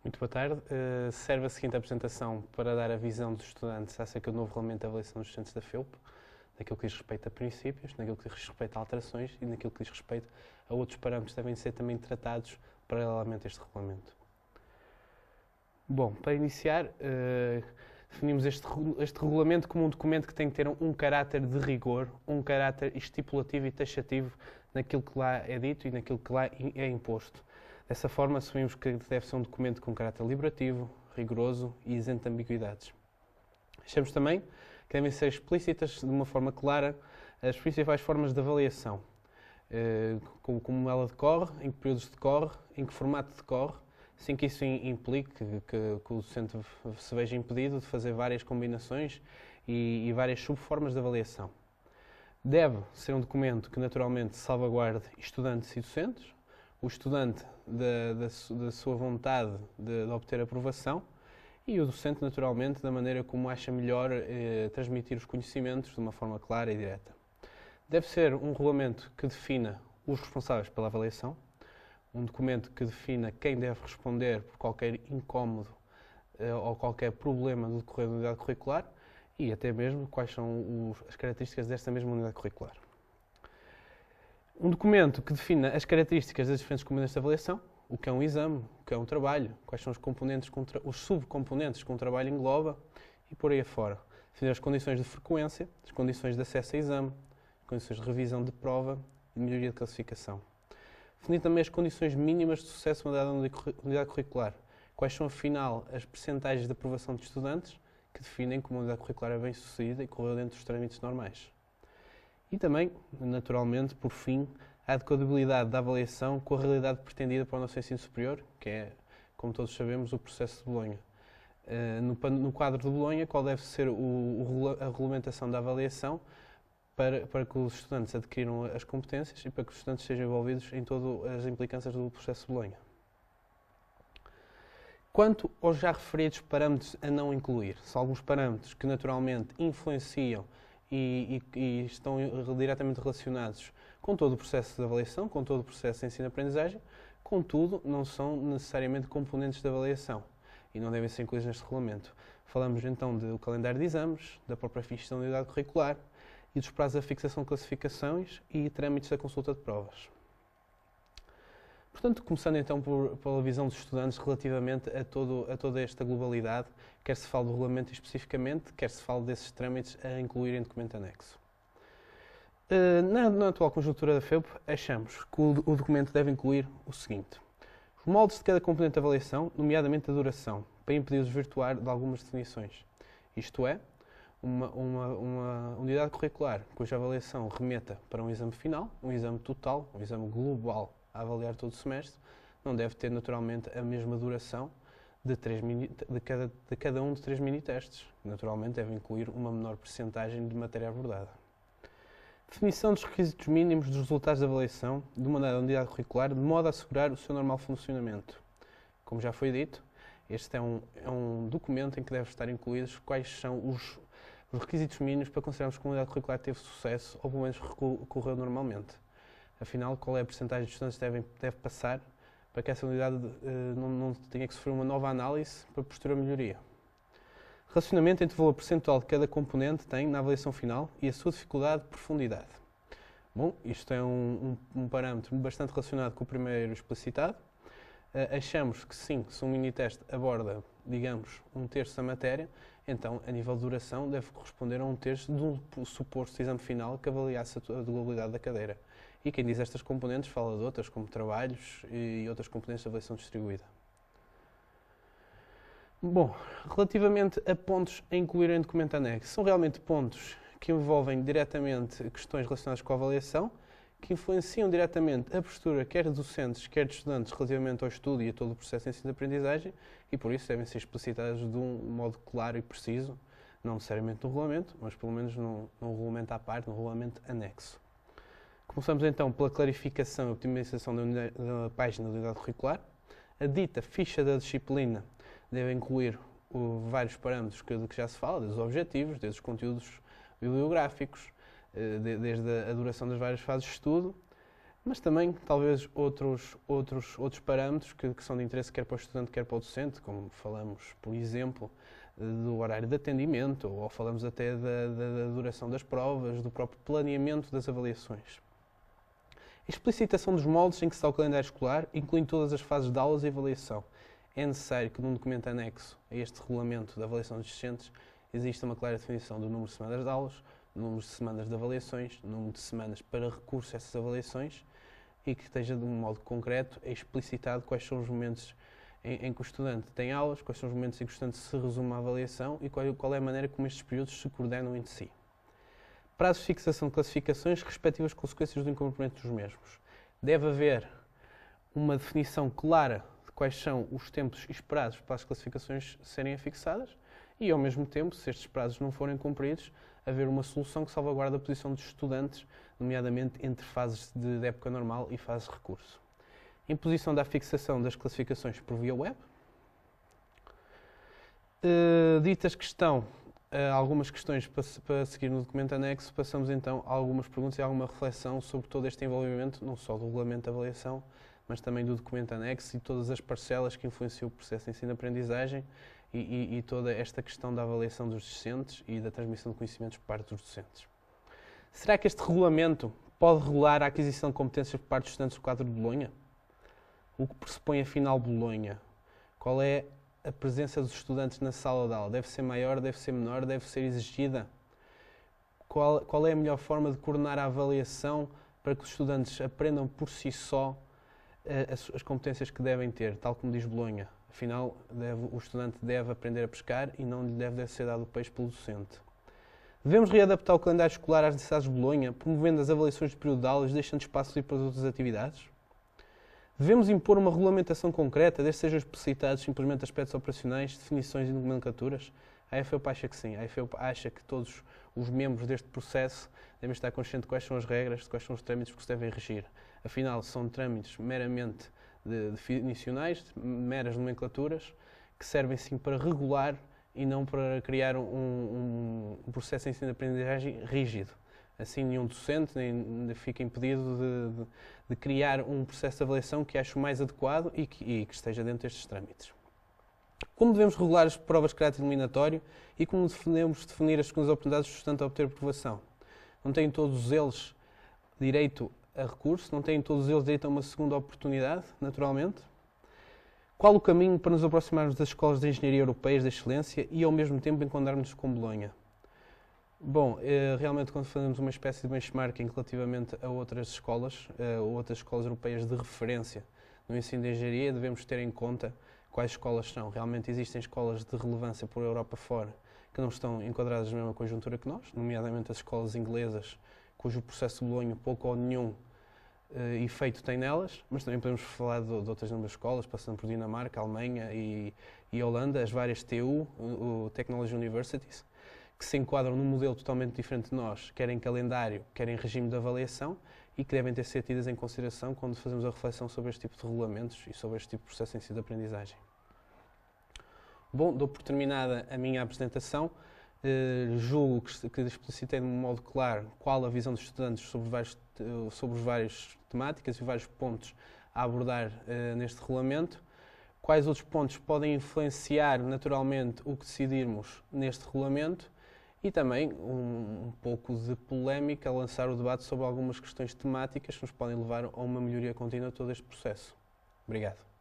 Muito boa tarde. Serve a seguinte apresentação para dar a visão dos estudantes acerca do novo regulamento de avaliação dos estudantes da FEUP, naquilo que diz respeito a princípios, naquilo que diz respeito a alterações e naquilo que diz respeito a outros parâmetros que devem ser também tratados paralelamente a este regulamento. Bom, para iniciar, definimos este regulamento como um documento que tem que ter um caráter de rigor, um caráter estipulativo e taxativo naquilo que lá é dito e naquilo que lá é imposto. Dessa forma, assumimos que deve ser um documento com caráter liberativo, rigoroso e isento de ambiguidades. Achamos também que devem ser explícitas de uma forma clara as principais formas de avaliação, como ela decorre, em que períodos decorre, em que formato decorre, sem que isso implique que o docente se veja impedido de fazer várias combinações e várias subformas de avaliação. Deve ser um documento que naturalmente salvaguarde estudantes e docentes, o estudante da sua vontade de obter aprovação e o docente, naturalmente, da maneira como acha melhor transmitir os conhecimentos de uma forma clara e direta. Deve ser um regulamento que defina os responsáveis pela avaliação, um documento que defina quem deve responder por qualquer incómodo ou qualquer problema no decorrer da unidade curricular e até mesmo quais são as características desta mesma unidade curricular. Um documento que defina as características das diferentes componentes de avaliação, o que é um exame, o que é um trabalho, quais são os subcomponentes que um trabalho engloba e por aí afora. Definir as condições de frequência, as condições de acesso a exame, condições de revisão de prova e de melhoria de classificação. Definir também as condições mínimas de sucesso de uma dada unidade curricular. Quais são, afinal, as percentagens de aprovação de estudantes que definem como a unidade curricular é bem sucedida e correu dentro dos trâmites normais. E também, naturalmente, por fim, a adequabilidade da avaliação com a realidade pretendida para o nosso ensino superior, que é, como todos sabemos, o processo de Bolonha. No quadro de Bolonha, qual deve ser a regulamentação da avaliação para que os estudantes adquiram as competências e para que os estudantes sejam envolvidos em todas as implicâncias do processo de Bolonha. Quanto aos já referidos parâmetros a não incluir, são alguns parâmetros que naturalmente influenciam e estão diretamente relacionados com todo o processo de avaliação, com todo o processo de ensino-aprendizagem, contudo, não são necessariamente componentes de avaliação e não devem ser incluídos neste regulamento. Falamos então do calendário de exames, da própria ficha da unidade curricular e dos prazos da fixação de classificações e trâmites da consulta de provas. Portanto, começando então pela visão dos estudantes relativamente a toda esta globalidade, quer se fale do regulamento especificamente, quer se fale desses trâmites a incluir em documento anexo. Na atual conjuntura da FEUP, achamos que o documento deve incluir o seguinte: os moldes de cada componente de avaliação, nomeadamente a duração, para impedir o desvirtuar de algumas definições. Isto é, uma unidade curricular cuja avaliação remeta para um exame final, um exame total, um exame global a avaliar todo o semestre, não deve ter naturalmente a mesma duração de cada um de 3 mini-testes. Naturalmente deve incluir uma menor percentagem de matéria abordada. Definição dos requisitos mínimos dos resultados da avaliação de uma dada unidade curricular de modo a assegurar o seu normal funcionamento. Como já foi dito, este é um documento em que deve estar incluídos quais são os requisitos mínimos para considerarmos que a unidade curricular teve sucesso ou pelo menos correu normalmente. Afinal, qual é a percentagem de estudantes que deve passar para que essa unidade não tenha que sofrer uma nova análise para posterior melhoria. Relacionamento entre o valor percentual que cada componente tem na avaliação final e a sua dificuldade de profundidade. Bom, isto é um parâmetro bastante relacionado com o primeiro explicitado. Achamos que sim, se um mini-teste aborda, digamos, 1/3 da matéria, então, a nível de duração, deve corresponder a 1/3 do suposto exame final que avaliasse a globalidade da cadeira. E quem diz estas componentes fala de outras, como trabalhos e outras componentes de avaliação distribuída. Bom, relativamente a pontos a incluir em documento anexo, são realmente pontos que envolvem diretamente questões relacionadas com a avaliação, que influenciam diretamente a postura quer de docentes, quer de estudantes relativamente ao estudo e a todo o processo de ensino-aprendizagem e por isso devem ser explicitadas de um modo claro e preciso, não necessariamente no regulamento, mas pelo menos num regulamento à parte, num regulamento anexo. Começamos então pela clarificação e optimização da página da unidade curricular. A dita ficha da disciplina deve incluir vários parâmetros que já se fala, desde os objetivos, desde os conteúdos bibliográficos, desde a duração das várias fases de estudo, Mas também, talvez, outros parâmetros que são de interesse quer para o estudante, quer para o docente, como falamos, por exemplo, do horário de atendimento, ou falamos até da duração das provas, do próprio planeamento das avaliações. A explicitação dos moldes em que se dá o calendário escolar, incluindo todas as fases de aulas e avaliação. É necessário que num documento anexo a este regulamento de avaliação dos docentes exista uma clara definição do número de semanas de aulas, do número de semanas de avaliações, do número de semanas para recurso a essas avaliações e que esteja de um modo concreto explicitado quais são os momentos em que o estudante tem aulas, quais são os momentos em que o estudante se resume à avaliação e qual é a maneira como estes períodos se coordenam entre si. Prazos de fixação de classificações, respectivas consequências do incumprimento dos mesmos. Deve haver uma definição clara de quais são os tempos esperados para as classificações serem fixadas e, ao mesmo tempo, se estes prazos não forem cumpridos, haver uma solução que salvaguarde a posição dos estudantes, nomeadamente entre fases de época normal e fases de recurso. Imposição da fixação das classificações por via web. Ditas que estão algumas questões para seguir no documento anexo, passamos então a algumas perguntas e alguma reflexão sobre todo este envolvimento, não só do regulamento de avaliação, mas também do documento anexo e todas as parcelas que influenciam o processo de ensino-aprendizagem e toda esta questão da avaliação dos docentes e da transmissão de conhecimentos por parte dos docentes. Será que este regulamento pode regular a aquisição de competências por parte dos estudantes do quadro de Bolonha? O que pressupõe afinal Bolonha? Qual é a presença dos estudantes na sala de aula? Deve ser maior, deve ser menor, deve ser exigida? Qual é a melhor forma de coordenar a avaliação para que os estudantes aprendam por si só as competências que devem ter, tal como diz Bolonha? Afinal, o estudante deve aprender a pescar e não lhe deve ser dado o peixe pelo docente. Devemos readaptar o calendário escolar às necessidades de Bolonha, promovendo as avaliações de período de aulas, deixando espaço livre para as outras atividades? Devemos impor uma regulamentação concreta, desde que sejam explicitados simplesmente aspectos operacionais, definições e nomenclaturas? A AFEUP acha que sim. A AFEUP acha que todos os membros deste processo devem estar conscientes de quais são as regras, de quais são os trâmites que se devem regir. Afinal, são trâmites meramente definicionais, meras nomenclaturas, que servem sim para regular e não para criar um processo de ensino-aprendizagem rígido. Assim, nenhum docente nem fica impedido de criar um processo de avaliação que ache o mais adequado e que esteja dentro destes trâmites. Como devemos regular as provas de caráter eliminatório e como devemos definir as segundas oportunidades do estudante a obter aprovação? Não têm todos eles direito a recurso? Não têm todos eles direito a uma segunda oportunidade, naturalmente? Qual o caminho para nos aproximarmos das escolas de engenharia europeias de excelência e, ao mesmo tempo, encontrarmos com Bolonha? Bom, realmente quando fazemos uma espécie de benchmarking relativamente a outras escolas europeias de referência no ensino de engenharia, devemos ter em conta quais escolas são. Realmente existem escolas de relevância por Europa fora que não estão enquadradas na mesma conjuntura que nós, nomeadamente as escolas inglesas, cujo processo de Bolonha pouco ou nenhum efeito tem nelas, mas também podemos falar de outras inúmeras escolas, passando por Dinamarca, Alemanha e Holanda, as várias TU, o Technology Universities, que se enquadram num modelo totalmente diferente de nós, quer em calendário, quer em regime de avaliação, e que devem ter sido tidas em consideração quando fazemos a reflexão sobre este tipo de regulamentos e sobre este tipo de processo de ensino-aprendizagem. Bom, dou por terminada a minha apresentação. Julgo que explicitei de um modo claro qual a visão dos estudantes sobre as várias temáticas e vários pontos a abordar neste regulamento. Quais outros pontos podem influenciar naturalmente o que decidirmos neste regulamento e também um pouco de polémica a lançar o debate sobre algumas questões temáticas que nos podem levar a uma melhoria contínua de todo este processo. Obrigado.